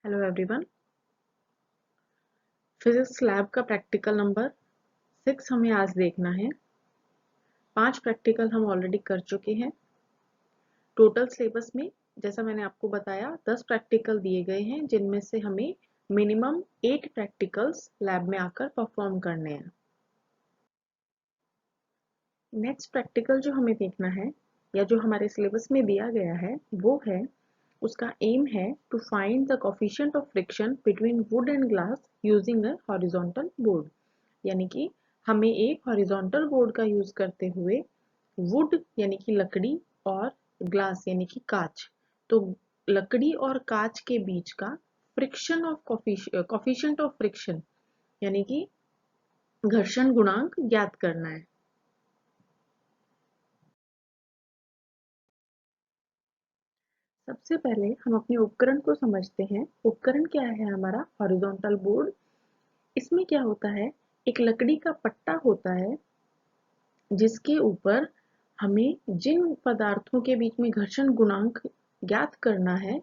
Hello everyone. Physics lab का practical number 6 हमें आज देखना है। 5 प्रैक्टिकल हम ऑलरेडी कर चुके हैं। टोटल सिलेबस में जैसा मैंने आपको बताया 10 प्रैक्टिकल दिए गए हैं, जिनमें से हमें मिनिमम 8 प्रैक्टिकल्स लैब में आकर परफॉर्म करने हैं। नेक्स्ट प्रैक्टिकल जो हमें देखना है या जो हमारे सिलेबस में दिया गया है वो है, उसका एम है to find the coefficient of friction between wood and glass using a horizontal board. यानी कि हमें एक हॉरिजॉन्टल बोर्ड का यूज करते हुए वुड यानी कि लकड़ी और ग्लास यानी कि कांच, तो लकड़ी और कांच के बीच का friction of coefficient of friction यानी कि घर्षण गुणांक ज्ञात करना है। सबसे पहले हम अपने उपकरण को समझते हैं। उपकरण क्या है? हमारा हॉरिजॉन्टल बोर्ड। इसमें क्या होता है, एक लकड़ी का पट्टा होता है जिसके ऊपर हमें जिन पदार्थों के बीच में घर्षण गुणांक ज्ञात करना है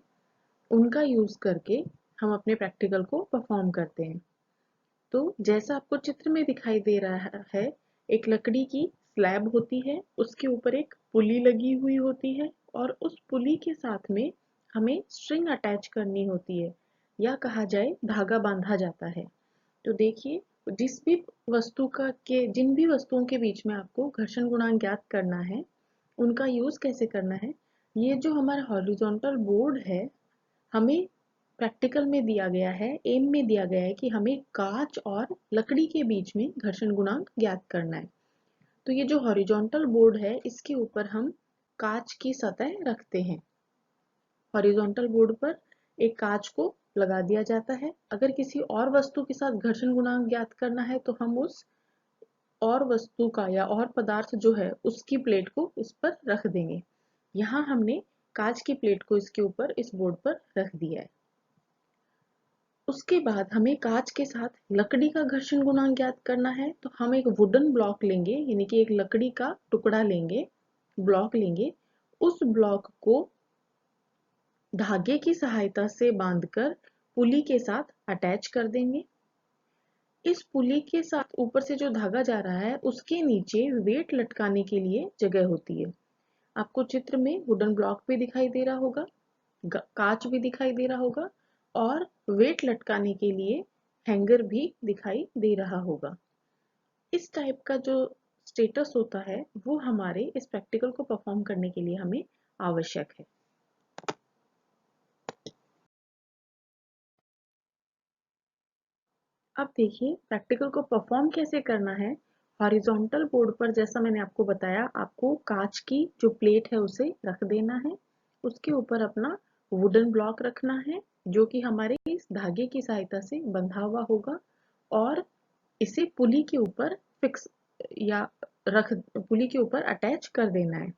उनका यूज करके हम अपने प्रैक्टिकल को परफॉर्म करते हैं। तो जैसा आपको चित्र में दिखाई दे रहा है, एक लकड़ी की स्लैब होती है, उसके ऊपर एक पुली लगी हुई होती है और उस पुली के साथ में हमें स्ट्रिंग अटैच करनी होती है या कहा जाए धागा बांधा जाता है। तो देखिए, जिस भी वस्तु का के जिन भी वस्तुओं के बीच में आपको घर्षण गुणांक ज्ञात करना है उनका यूज कैसे करना है, ये जो हमारा हॉरिजॉन्टल बोर्ड है हमें प्रैक्टिकल में दिया गया है, एम में दिया गया है कि हमें कांच और लकड़ी के बीच में घर्षण गुणांक ज्ञात करना है। तो ये जो हॉरिजॉन्टल बोर्ड है इसके ऊपर हम कांच की सतह रखते हैं। हॉरिजॉन्टल बोर्ड पर एक कांच को लगा दिया जाता है। अगर किसी और वस्तु के साथ घर्षण गुणांक ज्ञात करना है तो हम उस और वस्तु का या और पदार्थ जो है उसकी प्लेट को इस पर रख देंगे। यहाँ हमने कांच की प्लेट को इसके ऊपर इस बोर्ड पर रख दिया है। उसके बाद हमें कांच के साथ लकड़ी का घर्षण गुणांक ज्ञात करना है, तो हम एक वुडन ब्लॉक लेंगे यानी कि एक लकड़ी का टुकड़ा लेंगे, ब्लॉक लेंगे। उस ब्लॉक को धागे की सहायता से बांधकर पुली के साथ अटैच कर देंगे। इस पुली के साथ ऊपर से जो धागा जा रहा है उसके नीचे वेट लटकाने के लिए जगह होती है। आपको चित्र में वुडन ब्लॉक भी दिखाई दे रहा होगा, कांच भी दिखाई दे रहा होगा और वेट लटकाने के लिए हैंगर भी दिखाई दे रहा होगा। इस टाइप का जो स्टेटस होता है वो हमारे इस प्रैक्टिकल को परफॉर्म करने के लिए हमें आवश्यक है। अब देखिए प्रैक्टिकल को परफॉर्म कैसे करना है। हॉरिजॉन्टल बोर्ड पर जैसा मैंने आपको बताया, आपको कांच की जो प्लेट है उसे रख देना है। उसके ऊपर अपना वुडन ब्लॉक रखना है जो कि हमारे इस धागे की सहायता से बंधा हुआ होगा और इसे पुली के ऊपर फिक्स या रख पुली के ऊपर अटैच कर देना है।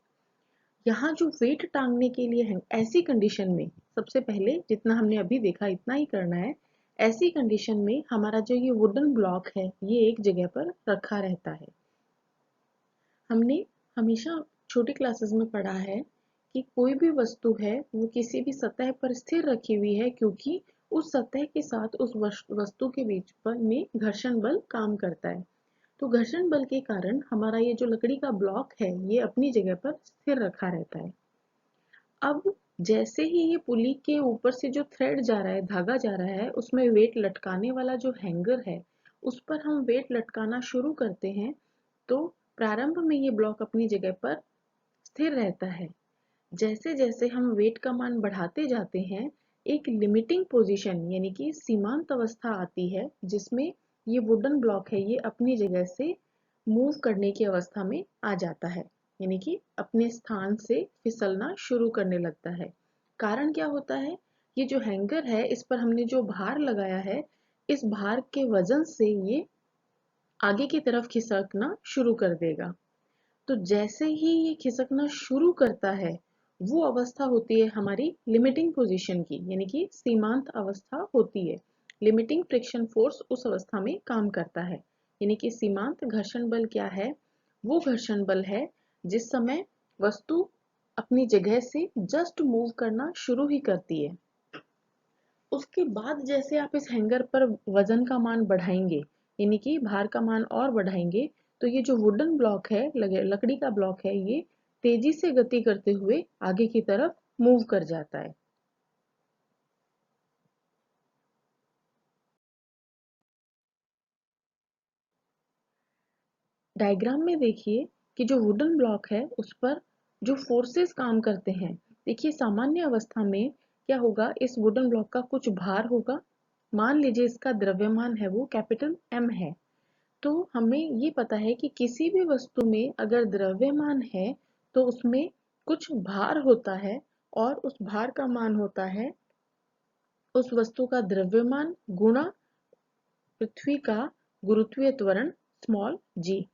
यहाँ जो वेट टांगने के लिए है, ऐसी कंडीशन में सबसे पहले जितना हमने अभी देखा इतना ही करना है। ऐसी कंडीशन में हमारा जो ये वुडन ब्लॉक है ये एक जगह पर रखा रहता है। हमने हमेशा छोटी क्लासेस में पढ़ा है कि कोई भी वस्तु है वो किसी भी सतह पर स्थिर रखी हुई है क्योंकि उस सतह के साथ उस वस्तु के बीच पर में घर्षण बल काम करता है। तो घर्षण बल के कारण हमारा ये जो लकड़ी का ब्लॉक है ये अपनी जगह पर स्थिर रखा रहता है। अब जैसे ही ये पुली के ऊपर से जो थ्रेड जा रहा है, धागा जा रहा है, उसमें वेट लटकाने वाला जो हैंगर है उस पर हम वेट लटकाना शुरू करते हैं, तो प्रारंभ में ये ब्लॉक अपनी जगह पर स्थिर रहता है। जैसे जैसे हम वेट का मान बढ़ाते जाते हैं, एक लिमिटिंग पोजीशन यानी कि सीमांत अवस्था आती है जिसमें ये वुडन ब्लॉक है ये अपनी जगह से मूव करने की अवस्था में आ जाता है, यानी कि अपने स्थान से फिसलना शुरू करने लगता है। कारण क्या होता है, ये जो हैंगर है इस पर हमने जो भार लगाया है, इस भार के वजन से ये आगे की तरफ खिसकना शुरू कर देगा। तो जैसे ही ये खिसकना शुरू करता है वो अवस्था होती है हमारी लिमिटिंग पोजीशन की, यानी कि सीमांत अवस्था होती है। लिमिटिंग फ्रिक्शन फोर्स उस अवस्था में काम करता है, यानी कि सीमांत घर्षण बल क्या है, वो घर्षण बल है जिस समय वस्तु अपनी जगह से जस्ट मूव करना शुरू ही करती है। उसके बाद जैसे आप इस हैंगर पर वजन का मान बढ़ाएंगे, यानी कि भार का मान और बढ़ाएंगे, तो ये जो वुडन ब्लॉक है, लकड़ी का ब्लॉक है, ये तेजी से गति करते हुए आगे की तरफ मूव कर जाता है। डायग्राम में देखिए कि जो वुडन ब्लॉक है उस पर जो फोर्सेस काम करते हैं। देखिए सामान्य अवस्था में क्या होगा, इस वुडन ब्लॉक का कुछ भार होगा। मान लीजिए इसका द्रव्यमान है वो कैपिटल एम है। तो हमें ये पता है कि किसी भी वस्तु में अगर द्रव्यमान है तो उसमें कुछ भार होता है, और उस भार का मान होता है उस वस्तु का द्रव्यमान गुणा पृथ्वी का गुरुत्वीय त्वरण स्मॉल जी।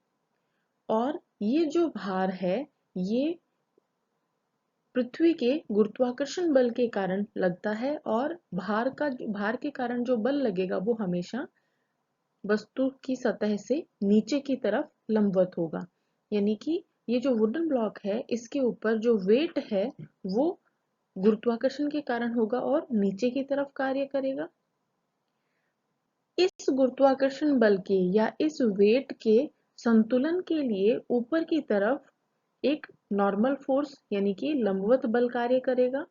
और ये जो भार है ये पृथ्वी के गुरुत्वाकर्षण बल के कारण लगता है, और भार के कारण जो बल लगेगा वो हमेशा वस्तु की सतह से नीचे की तरफ लंबवत होगा। यानी कि ये जो वुडन ब्लॉक है इसके ऊपर जो वेट है वो गुरुत्वाकर्षण के कारण होगा और नीचे की तरफ कार्य करेगा। इस गुरुत्वाकर्षण बल के या इस वेट के संतुलन के लिए ऊपर की तरफ एक नॉर्मल फोर्स यानी कि लंबवत बल कार्य करेगा।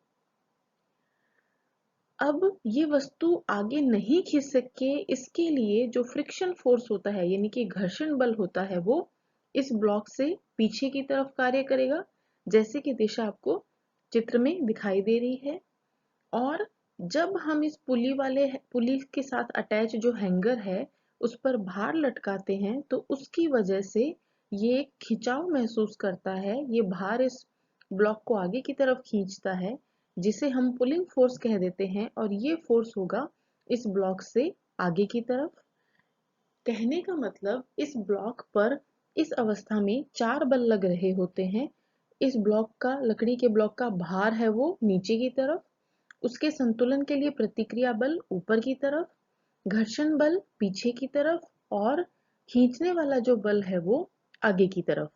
अब ये वस्तु आगे नहीं खिंच सके, इसके लिए जो फ्रिक्शन फोर्स होता है यानी कि घर्षण बल होता है वो इस ब्लॉक से पीछे की तरफ कार्य करेगा, जैसे कि दिशा आपको चित्र में दिखाई दे रही है। और जब हम इस पुली के साथ अटैच जो हैंगर है उस पर भार लटकाते हैं तो उसकी वजह से ये खिंचाव महसूस करता है, ये भार इस ब्लॉक को आगे की तरफ खींचता है, जिसे हम पुलिंग फोर्स कह देते हैं, और ये फोर्स होगा इस ब्लॉक से आगे की तरफ। कहने का मतलब इस ब्लॉक पर इस अवस्था में 4 बल लग रहे होते हैं। इस ब्लॉक का, लकड़ी के ब्लॉक का भार है वो नीचे की तरफ, उसके संतुलन के लिए प्रतिक्रिया बल ऊपर की तरफ, घर्षण बल पीछे की तरफ, और खींचने वाला जो बल है वो आगे की तरफ।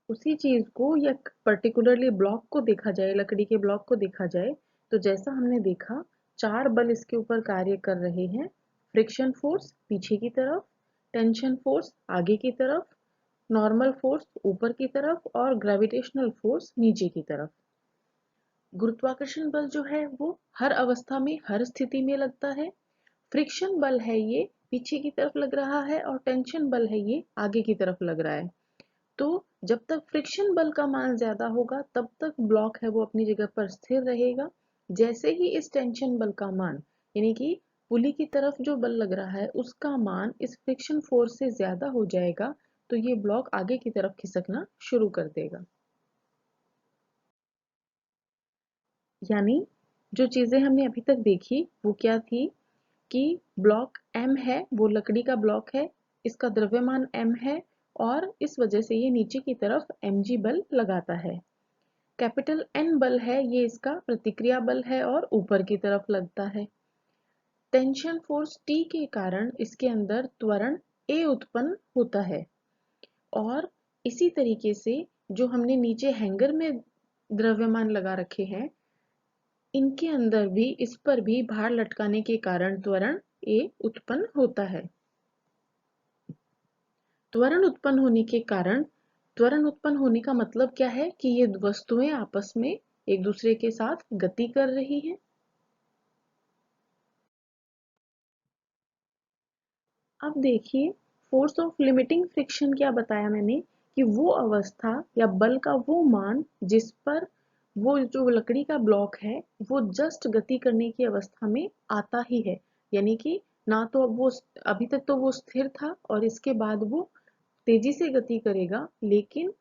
उसी चीज को या पर्टिकुलरली ब्लॉक को देखा जाए, लकड़ी के ब्लॉक को देखा जाए, तो जैसा हमने देखा 4 बल इसके ऊपर कार्य कर रहे हैं। फ्रिक्शन फोर्स पीछे की तरफ, टेंशन फोर्स आगे की तरफ, नॉर्मल फोर्स ऊपर की तरफ, और ग्रेविटेशनल फोर्स नीचे की तरफ। गुरुत्वाकर्षण बल जो है वो हर अवस्था में हर स्थिति में लगता है। फ्रिक्शन बल है ये पीछे की तरफ लग रहा है, और टेंशन बल है ये आगे की तरफ लग रहा है। तो जब तक फ्रिक्शन बल का मान ज्यादा होगा तब तक ब्लॉक है वो अपनी जगह पर स्थिर रहेगा। जैसे ही इस टेंशन बल का मान, यानी कि पुली की तरफ जो बल लग रहा है उसका मान इस फ्रिक्शन फोर्स से ज्यादा हो जाएगा, तो ये ब्लॉक आगे की तरफ खिसकना शुरू कर देगा। यानी जो चीजें हमने अभी तक देखी वो क्या थी कि ब्लॉक एम है वो लकड़ी का ब्लॉक है, इसका द्रव्यमान एम है, और इस वजह से ये नीचे की तरफ mg बल लगाता है। कैपिटल एन बल है ये इसका प्रतिक्रिया बल है और ऊपर की तरफ लगता है। टेंशन फोर्स टी के कारण इसके अंदर त्वरण ए उत्पन्न होता है। और इसी तरीके से जो हमने नीचे हैंगर में द्रव्यमान लगा रखे हैं, इनके अंदर भी, इस पर भी भार लटकाने के कारण त्वरण ए उत्पन्न होता है। त्वरण उत्पन्न होने के कारण, त्वरण उत्पन्न होने का मतलब क्या है कि ये वस्तुएं आपस में एक दूसरे के साथ गति कर रही हैं। अब देखिए फोर्स ऑफ लिमिटिंग फ्रिक्शन क्या बताया मैंने, कि वो अवस्था या बल का वो मान जिस पर वो जो लकड़ी का ब्लॉक है वो जस्ट गति करने की अवस्था में आता ही है। यानी कि ना तो अब वो, अभी तक तो वो स्थिर था और इसके बाद वो तेजी से गति करेगा, लेकिन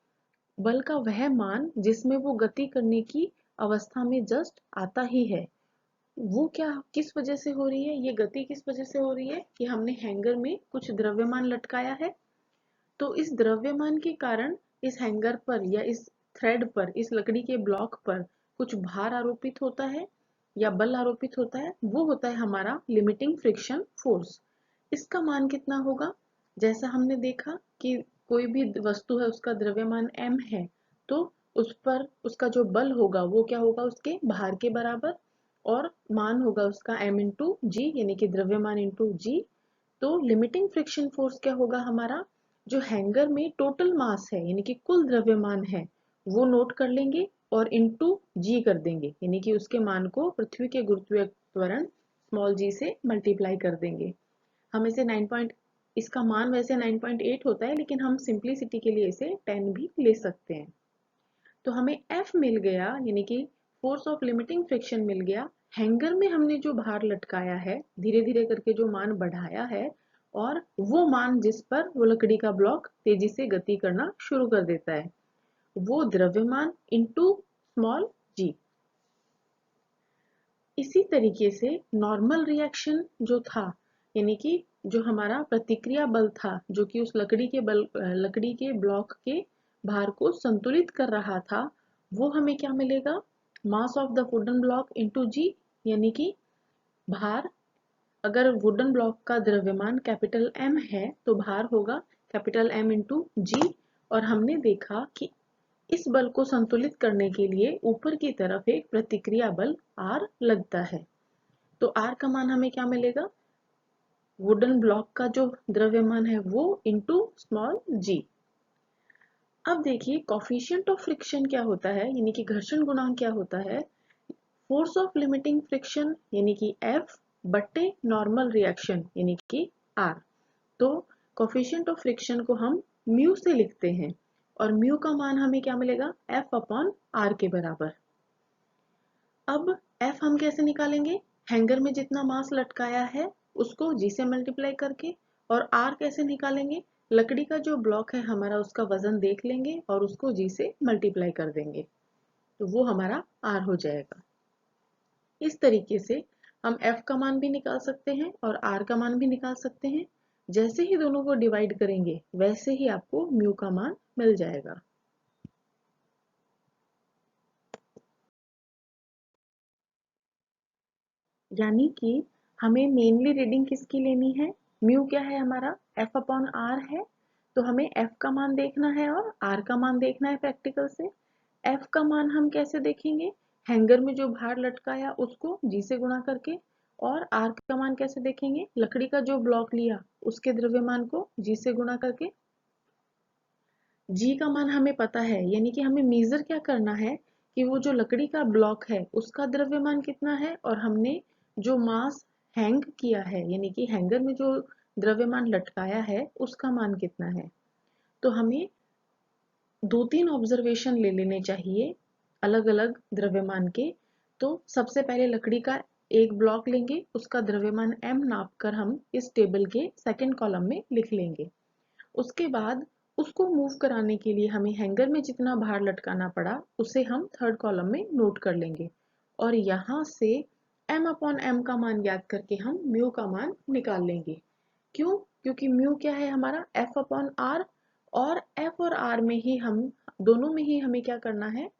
बल का वह मान जिसमें वो गति करने की अवस्था में जस्ट आता ही है, वो क्या किस वजह से हो रही है, ये गति किस वजह से हो रही है कि हमने हैंगर में कुछ द्रव्यमान लटकाया है। तो इस द्रव्यमान के कारण इस हैंगर पर या इस थ्रेड पर, इस लकड़ी के ब्लॉक पर कुछ भार आरोपित होता है या बल आरोपित होता है, वो होता है हमारा लिमिटिंग फ्रिक्शन फोर्स। इसका मान कितना होगा, जैसा हमने देखा कि कोई भी वस्तु है उसका द्रव्यमान m है, तो उस पर उसका जो बल होगा वो क्या होगा, उसके भार के बराबर, और मान होगा उसका m इंटू जी, यानी कि द्रव्यमान इंटू जी। तो लिमिटिंग फ्रिक्शन फोर्स क्या होगा हमारा, जो हैंगर में टोटल मास है यानी कि कुल द्रव्यमान है वो नोट कर लेंगे और इंटू जी कर देंगे, यानी कि उसके मान को पृथ्वी के गुरुत्वीय त्वरण स्मॉल जी से मल्टीप्लाई कर देंगे। हम इसे 9 इसका मान वैसे 9.8 होता है, लेकिन हम सिंप्लिसिटी के लिए इसे 10 भी ले सकते हैं। तो हमें F मिल गया, यानी कि फोर्स ऑफ लिमिटिंग फ्रिक्शन मिल गया। हैंगर में हमने जो भार लटकाया है, धीरे धीरे करके जो मान बढ़ाया है, और वो मान जिस पर वो लकड़ी का ब्लॉक तेजी से गति करना शुरू कर देता है, वो द्रव्यमान इंटू स्मॉल जी। इसी तरीके से नॉर्मल रिएक्शन जो था, यानी कि जो हमारा प्रतिक्रिया बल था, जो कि उस लकड़ी के ब्लॉक के भार को संतुलित कर रहा था, वो हमें क्या मिलेगा, mass of the wooden block into g, यानी कि भार, अगर वुडन ब्लॉक का द्रव्यमान कैपिटल M है तो भार होगा कैपिटल M इंटू जी। और हमने देखा कि इस बल को संतुलित करने के लिए ऊपर की तरफ एक प्रतिक्रिया बल R लगता है। तो R का मान हमें क्या मिलेगा, वुडन ब्लॉक का जो द्रव्यमान है वो इंटू स्मॉल जी। अब देखिए कॉफिशिएंट ऑफ फ्रिक्शन क्या होता है, यानी कि घर्षण गुणांक क्या होता है, फोर्स ऑफ लिमिटिंग फ्रिक्शन यानी कि F बट्टे नॉर्मल रिएक्शन यानी कि R। तो कॉफिशिएंट ऑफ फ्रिक्शन को हम म्यू से लिखते हैं, और म्यू का मान हमें क्या मिलेगा, F अपॉन R के बराबर। अब F हम कैसे निकालेंगे, हैंगर में जितना मास लटकाया है उसको G से मल्टीप्लाई करके। और R कैसे निकालेंगे, लकड़ी का जो ब्लॉक है हमारा उसका वजन देख लेंगे और उसको G से मल्टीप्लाई कर देंगे, तो वो हमारा R हो जाएगा। इस तरीके से हम F का मान भी निकाल सकते हैं और R का मान भी निकाल सकते हैं। जैसे ही दोनों को डिवाइड करेंगे वैसे ही आपको म्यू का मान मिल जाएगा। यानी कि हमें मेनली रीडिंग किसकी लेनी है, म्यू क्या है हमारा, F अपॉन R है। तो हमें F का मान देखना है और R का मान देखना है प्रैक्टिकल से। F का मान हम कैसे देखेंगे, हैंगर में जो भार लटकाया उसको G से गुणा करके। और R का मान कैसे देखेंगे, लकड़ी का जो ब्लॉक लिया उसके द्रव्यमान को G से गुणा करके। G का मान हमें पता है, यानी कि हमें मेजर क्या करना है कि वो जो लकड़ी का ब्लॉक है उसका द्रव्यमान कितना है, और हमने जो मास हैंग किया है यानी कि हैंगर में जो द्रव्यमान लटकाया है उसका मान कितना है। तो हमें 2-3 ऑब्जर्वेशन ले लेने चाहिए अलग अलग द्रव्यमान के। तो सबसे पहले लकड़ी का एक ब्लॉक लेंगे, उसका द्रव्यमान m नाप कर हम इस टेबल के सेकंड कॉलम में लिख लेंगे। उसके बाद उसको मूव कराने के लिए हमें हैंगर में जितना भार लटकाना पड़ा उसे हम थर्ड कॉलम में नोट कर लेंगे, और यहाँ से m अपॉन m का मान याद करके हम म्यू का मान निकाल लेंगे। क्यों, क्योंकि म्यू क्या है हमारा, f अपॉन r, और f और r में ही हम दोनों में ही हमें क्या करना है,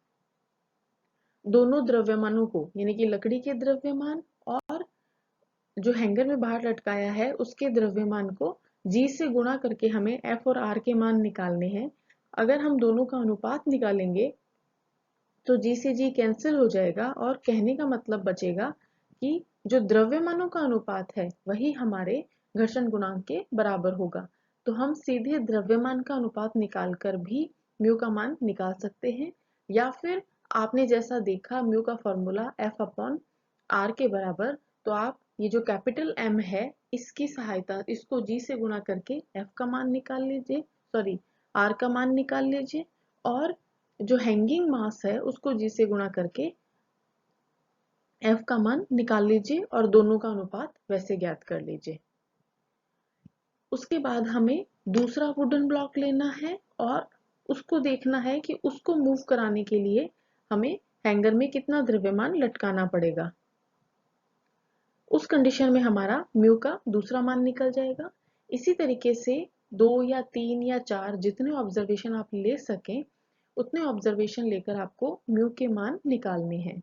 दोनों द्रव्यमानों को यानी कि लकड़ी के द्रव्यमान और जो हैंगर में बाहर लटकाया है उसके द्रव्यमान को G से गुणा करके हमें F और R के मान निकालने हैं। अगर हम दोनों का अनुपात निकालेंगे तो G से G कैंसिल हो जाएगा, और कहने का मतलब बचेगा कि जो द्रव्यमानों का अनुपात है वही हमारे घर्षण गुणांक के बराबर होगा। तो हम सीधे द्रव्यमान का अनुपात निकालकर भी म्यू का मान निकाल सकते हैं, या फिर आपने जैसा देखा म्यू का फॉर्मूला F अपॉन R के बराबर, तो आप ये जो कैपिटल M है इसकी सहायता, इसको G से गुणा करके F का मान निकाल लीजिए, सॉरी R का मान निकाल लीजिए, और जो हैंगिंग मास है उसको G से गुणा करके F का मान निकाल लीजिए, और दोनों का अनुपात वैसे ज्ञात कर लीजिए। उसके बाद हमें दूसरा वुडन ब्लॉक लेना है और उसको देखना है कि उसको मूव कराने के लिए हमें हैंगर में कितना द्रव्यमान लटकाना पड़ेगा। उस कंडीशन में हमारा म्यू का दूसरा मान निकल जाएगा। इसी तरीके से 2 या 3 या 4 जितने ऑब्जर्वेशन आप ले सकें उतने ऑब्जर्वेशन लेकर आपको म्यू के मान निकालने हैं।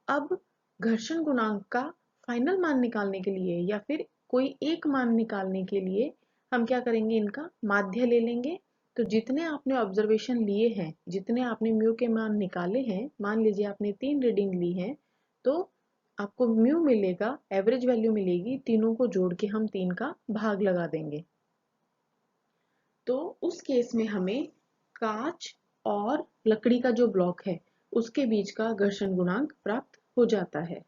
अब घर्षण गुणांक का फाइनल मान निकालने के लिए या फिर कोई एक मान निकालने के लिए हम क्या करेंगे, इनका माध्य ले लेंगे। तो जितने आपने ऑब्जर्वेशन लिए हैं, जितने आपने म्यू के मान निकाले हैं, मान लीजिए आपने 3 रीडिंग ली हैं, तो आपको म्यू मिलेगा, एवरेज वैल्यू मिलेगी, तीनों को जोड़ के हम 3 का भाग लगा देंगे। तो उस केस में हमें कांच और लकड़ी का जो ब्लॉक है उसके बीच का घर्षण गुणांक प्राप्त हो जाता है।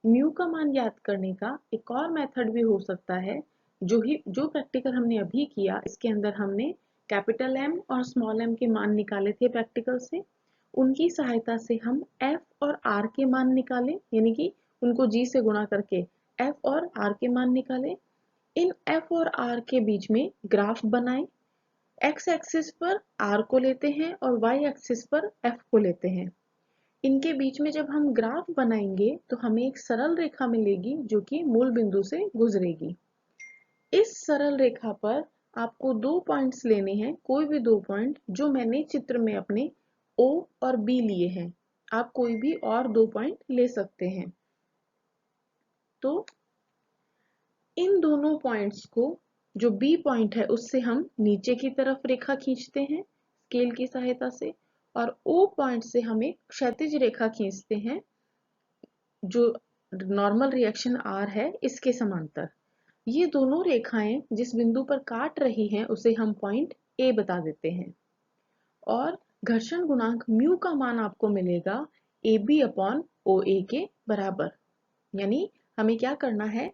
म्यू का मान याद करने का एक और मेथड भी हो सकता है। जो प्रैक्टिकल हमने अभी किया, इसके अंदर हमने कैपिटल एम और स्मॉल एम के मान निकाले थे प्रैक्टिकल से। उनकी सहायता से हम एफ और आर के मान निकाले, यानी कि उनको जी से गुणा करके एफ और आर के मान निकाले। इन एफ और आर के बीच में ग्राफ बनाएं। एक्स एक्सिस पर आर को लेते हैं और वाई एक्सिस पर एफ को लेते हैं। इनके बीच में जब हम ग्राफ बनाएंगे तो हमें एक सरल रेखा मिलेगी जो कि मूल बिंदु से गुजरेगी। इस सरल रेखा पर आपको 2 पॉइंट्स लेने हैं, कोई भी 2 पॉइंट जो मैंने चित्र में अपने O और B लिए हैं। आप कोई भी और 2 पॉइंट ले सकते हैं। तो इन दोनों पॉइंट्स को, जो B पॉइंट है उससे हम नीचे की तरफ रेखा खींचते हैं स्केल की सहायता से, और O पॉइंट से हम एक क्षैतिज रेखा खींचते हैं जो नॉर्मल रिएक्शन R है इसके समांतर। ये दोनों रेखाएं जिस बिंदु पर काट रही हैं उसे हम पॉइंट A बता देते हैं, और घर्षण गुणांक म्यू का मान आपको मिलेगा AB अपॉन OA के बराबर। यानी हमें क्या करना है,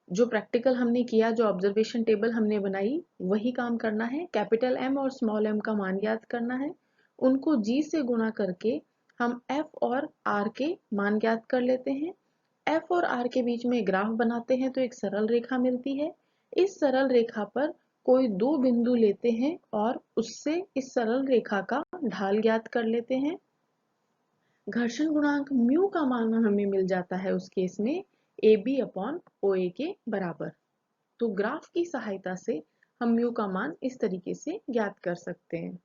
जो प्रैक्टिकल हमने किया, जो ऑब्जर्वेशन टेबल हमने बनाई, वही काम करना है। कैपिटल एम और स्मॉल एम का मान याद करना है, उनको जी से गुणा करके हम एफ और आर के मान ज्ञात कर लेते हैं। एफ और आर के बीच में ग्राफ बनाते हैं तो एक सरल रेखा मिलती है। इस सरल रेखा पर कोई 2 बिंदु लेते हैं और उससे इस सरल रेखा का ढाल ज्ञात कर लेते हैं। घर्षण गुणांक म्यू का मान हमें मिल जाता है उस केस में ए बी अपॉन ओ ए के बराबर। तो ग्राफ की सहायता से हम म्यू का मान इस तरीके से ज्ञात कर सकते हैं।